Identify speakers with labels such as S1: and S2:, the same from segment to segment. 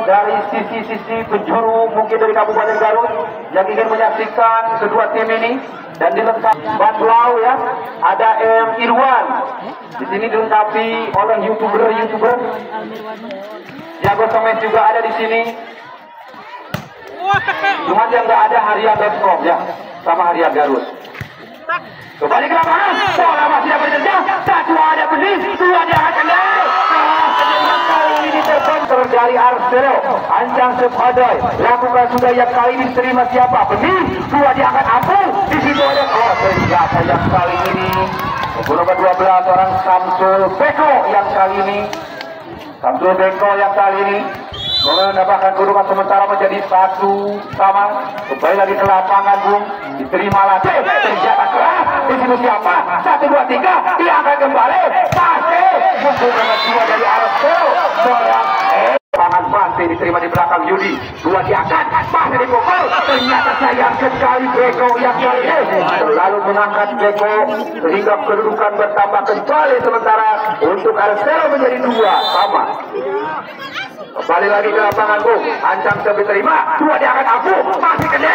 S1: dari sisi-sisi penjuru mungkin dari Kabupaten Garut yang ingin menyaksikan kedua tim ini, dan dilengkapi Batlau ya, ada M Irwan di sini dilengkapi oleh youtuber Jago Semes juga ada di sini. Cuma yang nggak ada Harian.com ya, sama Harian Garut. Kembali ke lapangan, bola masih dapat ditendang, satu ada benih, dua dia akan tendang. Kali ini terbentur dari Arcelo, Ancang Sepadoy, lakukan sudah yang kali ini terima siapa? Benih, dua dia akan ampuh, di situ ada ternyata yang kali ini nomor 12 orang Samsul Beko yang kali ini. Samsul Beko yang kali ini menambahkan kedudukan sementara menjadi 1-1. Kembali lagi ke lapangan, Bung. Diterima lagi, terjadi keras. Di situ siapa? 1, 2, 3. Dia akan kembali. Pasti muncul nomor 2 dari Arcelo. Seorang tangan Bante diterima di belakang Yudi. Dua diangkat, pasti dipukul. Ternyata sayang sekali Beko yang kali ini selalu mengangkat Beko sehingga kedudukan bertambah kembali sementara untuk Arcelo menjadi 2-2. Kembali lagi ke lapangan, Bung. Ancang Sepi terima, dua dia akan ampuh, masih gede.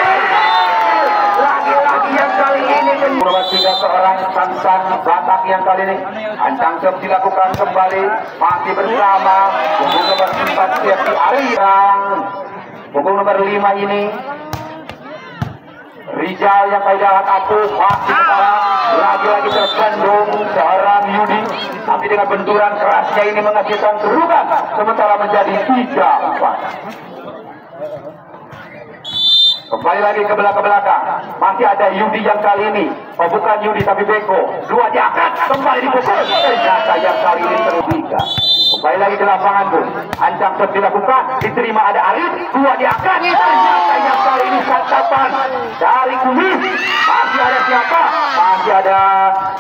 S1: Lagi-lagi yang kali ini nomor 3 seorang Sansan Batak yang kali ini Ancang Sepi dilakukan kembali, masih bersama punggung nomor 4 Sepi Ariang. Punggung nomor 5 ini Rizal yang kali dapat ampuh, masih kepala. Lagi-lagi terbendung seorang Yudi, tapi dengan benturan kerasnya ini menghasilkan kedudukan sementara menjadi 3-4. Kembali lagi ke belakang, masih ada Yudi yang kali ini, oh bukan Yudi tapi Beko, dua diangkat, kembali dipukul, ternyata yang kali ini tertiga. Kembali lagi ke lapangan, Bung. Ancang Sep dilakukan, diterima ada Arif, dua diangkat, ternyata yang kali ini santapan dari Kumis. Masih ada siapa? Masih ada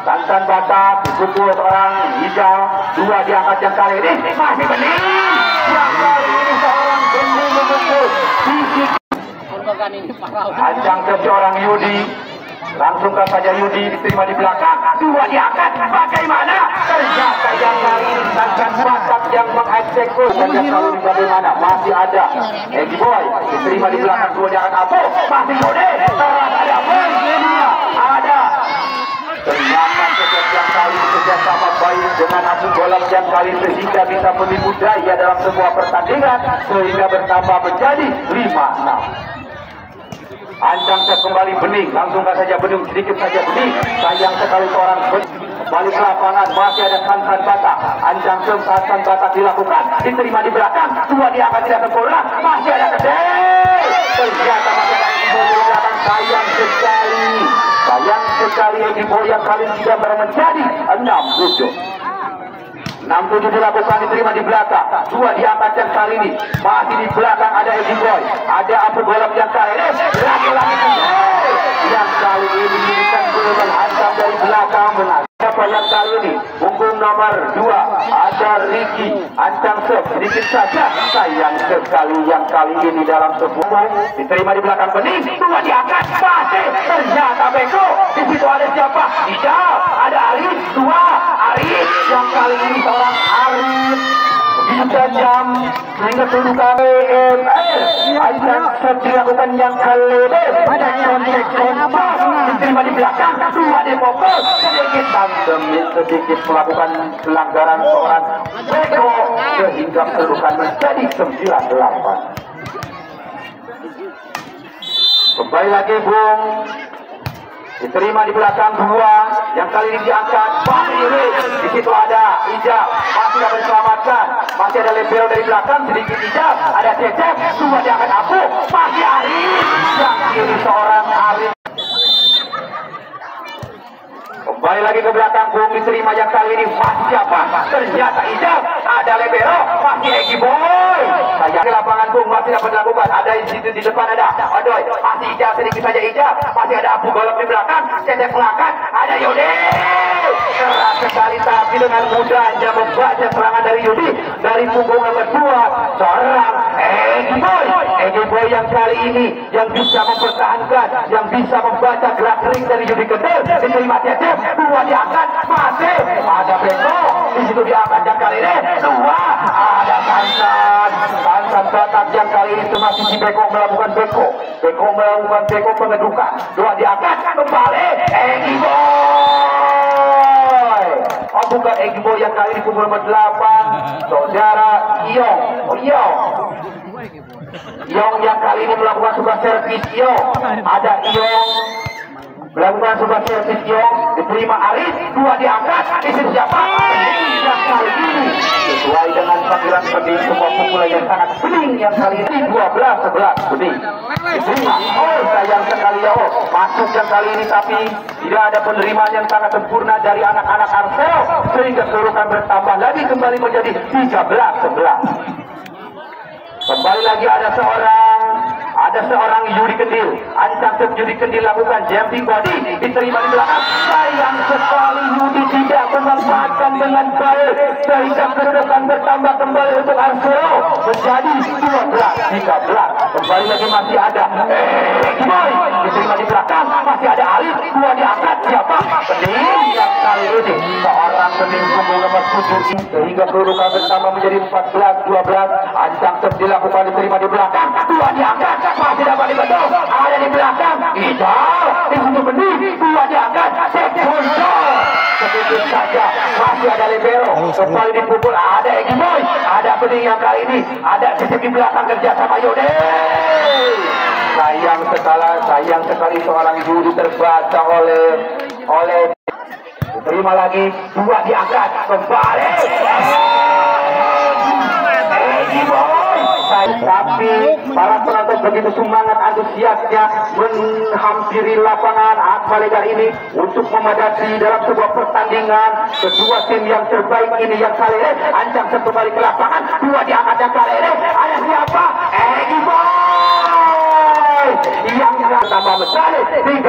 S1: Santan Batak, dipukul seorang Hijau, dua diangkat yang kali ini, masih bening. Yang kali ini seorang bening memukul, fisik. Ancang Sep seorang Yudi, langsungkan saja Yudi diterima di belakang, dua diangkat, bagaimana? Ternyata yang kali ini Santan Batak yang mengeksekusi. Dan yang kali ini bagaimana? Masih ada Egi Boy, diterima di belakang, dua diangkat apa? Masih Yudi, terus ada Boy, ada. Ternyata sejak yang kali ini kerjasama baik dengan Abu Golem yang kali sehingga bisa menipu daya dalam sebuah pertandingan sehingga bertambah menjadi 5-6. Ancang Sep kembali bening, langsungkan saja bening, sedikit saja bening. Sayang sekali seorang balik ke lapangan, masih ada Santan Batak. Ancang Sep Santan Batak dilakukan, diterima di belakang, dua diangkat tidak sempurna, masih ada Gede. Ternyata masih ada Egi Boy di belakang, sayang sekali Egi Boy yang kali ini sudah menjadi 6-7. 6-7 dilakukan, diterima di belakang, dua diangkat yang kali ini, masih di belakang ada Egi Boy, ada Abu Golem yang kali ini, lagi-lagi yang kali ini diberikan gol hantam dari belakang benar. Siapa yang kali ini? Punggung nomor 2 ada Ricky Ancang Sep, sedikit saja sayang sekali yang kali ini dalam sebuah diterima di belakang bening, dua diangkat, pasti ternyata Beko. Di situ ada siapa? Hijau, ada Arif, dua Arif yang kali ini seorang Arif bisa jam sehingga kedudukan BMR. Ancang Sep dilakukan yang kali ini ada kontek diterima di belakang, dua dipukul, sedikit melakukan pelanggaran seorang Beko sehingga kedudukan menjadi 9-8. Kembali lagi, Bung. Diterima di belakang dua, yang kali ini diangkat, di situ ada Ijab, masih dapat diselamatkan, masih ada Lebero dari belakang, sedikit Ijab, ada Cecep, dua diangkat Abu, masih Arif, yang kiri seorang Arif. Kembali lagi ke belakang, Bung, diterima yang kali ini masih siapa? Ternyata Ijab, ada Lebero, masih Egi Boy. Saya di lapangan, Bung, masih dapat dilakukan. Ada di situ di depan ada Odoy, masih Ijab, sedikit saja Ijab, masih ada Abu Golem di belakang, Cecep mengangkat, ada Yudi. Keras sekali tapi dengan mudahnya membaca serangan dari Yudi dari punggung nomor 2 seorang Egi Boy. Egi Boy yang kali ini yang bisa mempertahankan, yang bisa membaca gerak ring dari Yudi Kendel, diterima Cecep, dua diangkat, masih ada Beko, di situ diangkat yang kali ini, dua ada Santan Batak masih si Beko melakukan Beko melakukan Beko pengedukan. Dua diangkat kembali Egi Boy. Oh bukan Egi Boy yang kali ini pukul nomor 8 saudara Iyong. Iyong yang kali ini melakukan sebuah servis. Ada Iyong melakukan sebuah servis. Diterima Arif, dua diangkat. Isi siapa? Yang kali ini sesuai dengan panggilan bening, sebuah pukulan yang sangat bening yang kali ini 12-11 bening. Diterima. Oh sayang sekali ya, masuk yang kali ini tapi tidak ada penerimaan yang sangat sempurna dari anak-anak Arcelo sehingga kedudukan bertambah lagi kembali menjadi 13-11. Kembali lagi ada seorang Yudi Kendil. Ancang Yudi Kendil lakukan jumping body, diterima di belakang. Sayang sekali Yudi tidak memanfaatkan dengan baik sehingga kedudukan bertambah kembali untuk Arcelo menjadi 12-13. Kembali lagi masih ada Boy, diterima di belakang. Masih ada Alif, dua diangkat. Siapa? Bening yang kali ini seorang bening punggung nomor 7 sehingga kedudukan bertambah menjadi 14-12. Ancang dilakukan, diterima di belakang, dua diangkat, masih dapat dibantu, ada di belakang, Idal, disusul benih, dua diangkat, Tekbondo, sedikit saja, masih ada libero, kembali dipukul, ada Egi Boy, ada benih yang kali ini, ada di belakang kerja sama Yode. Sayang sekali seorang Yudi terbaca oleh diterima lagi, dua diangkat, kembali, Egi Boy. Tapi para penonton begitu semangat antusiasnya menghampiri lapangan Akmalega ini untuk memadati dalam sebuah pertandingan kedua tim yang terbaik ini yang kali ini Ancang kembali ke lapangan, dua diangkat yang kali ini ada siapa? Egi Boy yang tambah mencari 13-16.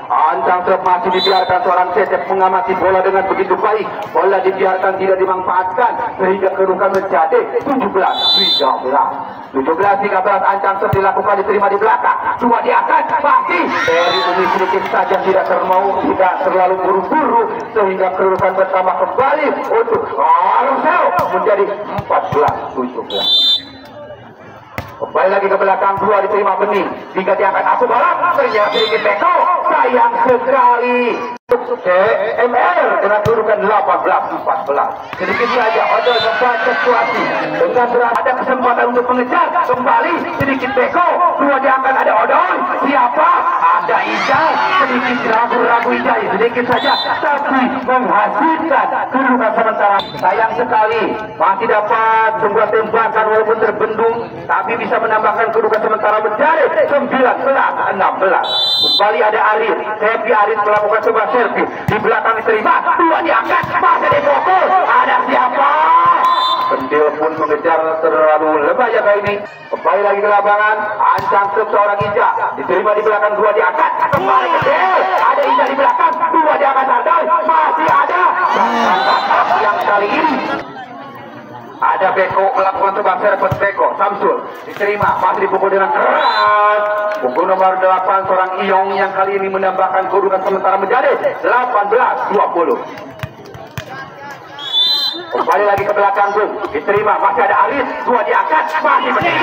S1: Ancang masih dibiarkan seorang Cecep mengamati bola dengan begitu baik. Bola dibiarkan tidak dimanfaatkan sehingga kedudukan menjadi 17-13. 17-13 Ancang dilakukan, diterima di belakang. Dua diangkat pasti dari Umi sedikit saja tidak terlalu buru-buru sehingga kedudukan bertambah kembali untuk Arcelo menjadi 14-17. Kembali lagi ke belakang, dua diterima benih, tiga diangkat aku balap, ternyata sedikit Beko, sayang sekali. MR dengan kedudukan 18-14. Sedikit saja Odol membaca situasi dengan ada kesempatan untuk mengejar kembali sedikit Beko, dua diangkat ada Odol, siapa? Ada Ijai, sedikit ragu-ragu Ijai, sedikit saja tapi menghasilkan kedudukan sementara. Sayang sekali masih dapat sebuah tembakan walaupun terbendung tapi bisa menambahkan kedudukan sementara menjadi 19-16. Kembali ada Arif, Happy Arif melakukan sebuah servis di belakang diterima, dua diangkat, masih dipukul, ada siapa? Kendil pun mengejar terlalu lemah ya kali ini. Kembali lagi ke lapangan, Ancang seorang Ija, diterima di belakang, dua diangkat, kembali Kendil, ada Ija di belakang, dua diangkat Sardal, masih ada yang kali ini. Ada Beko melakukan sebuah servis Beko, Samsul diterima, masih dipukul dengan keras. Pukul nomor 8 seorang Iyong yang kali ini menambahkan kedudukan sementara menjadi 18-20. Kembali lagi ke belakang Bung, diterima, masih ada Aris, dua diangkat, masih bening.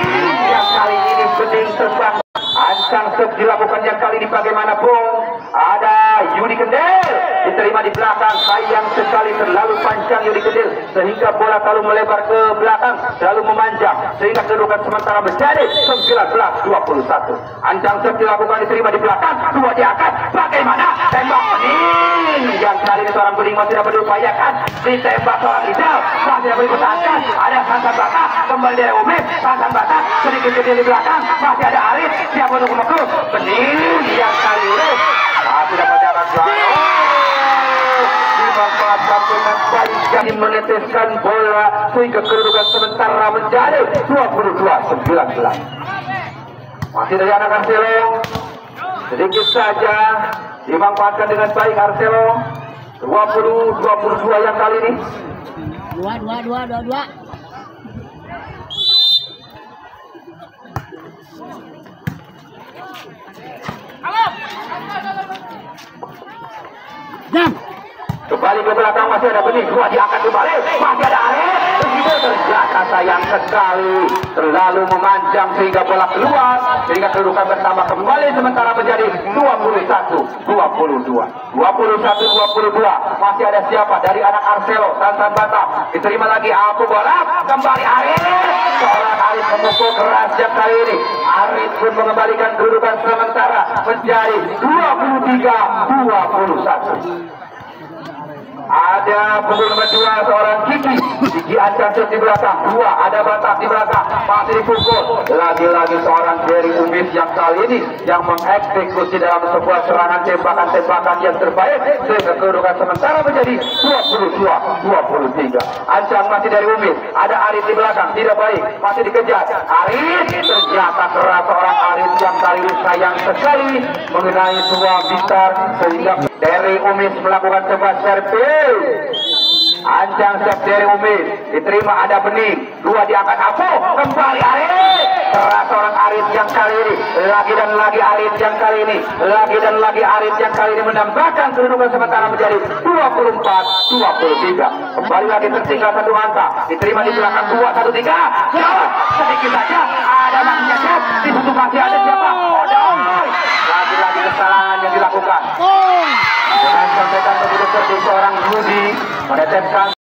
S1: Yang kali ini bening terbang. Ancang dilakukan yang kali ini bagaimanapun. Ada Yudi Kendil, diterima di belakang, sayang sekali terlalu panjang Yudi Kendil sehingga bola terlalu melebar ke belakang, terlalu memanjang sehingga kedudukan sementara menjadi 19-21. Ancang dilakukan, diterima di belakang, dua diangkat, bagaimana? Tembak bening. Yang kali ini seorang bening masih dapat diupayakan, ditembak seorang Idal, masih dapat dipertahankan. Ada Sansan Bata, kembali dari Umi, Sansan Bata sedikit kecil di belakang, masih ada Arif, siap untuk memukul bening. Yang kali ini masih dapat jalan dimanfaatkan dengan baik dan meneteskan bola sehingga kedudukan sementara menjadi 22-19. Masih dari anak Arcelo, sedikit saja dimanfaatkan dengan baik Arcelo. 20-22 yang kali ini. Dua. Kembali ke belakang, masih ada benih, dua diangkat kembali, masih ada Arif, ternyata sayang sekali terlalu memanjang sehingga bola keluar, sehingga kedudukan bertambah kembali sementara menjadi 21-22. Masih ada siapa dari anak Arcelo Tantan Batam, diterima lagi Abu bola kembali Arif, seorang Arif memukul keras yang kali ini. Arif pun mengembalikan kedudukan sementara menjadi 23-21. Ada punggung nomor 2 seorang Kiki Ancang di belakang, 2 ada Batak di belakang, masih dipukul lagi-lagi seorang Jerry Umis yang kali ini yang mengeksekusi dalam sebuah serangan tembakan yang terbaik sehingga kedudukan sementara menjadi 22-23. Ancang masih dari Umis, ada Arif di belakang, tidak baik, masih dikejar Arif, ternyata keras seorang Arif yang kali ini sayang sekali mengenai sebuah bitar sehingga dari Umis melakukan sebuah servis. Ancang siap dari Umis, diterima ada Bening, 2 diangkat Apu, kembali Arif, keras seorang Arif yang kali ini, lagi dan lagi Arif yang kali ini, lagi dan lagi Arif yang kali ini menambahkan kedudukan sementara menjadi 24-23. Kembali lagi tertinggal 1 angka, diterima di belakang 2-1-3, jauh sedikit saja, ada maksudnya Cep, di situ masih ada siapa? Odoy, lagi-lagi kesalahan yang dilakukan. Dengan sampaikan begitu seorang Budi meneteskan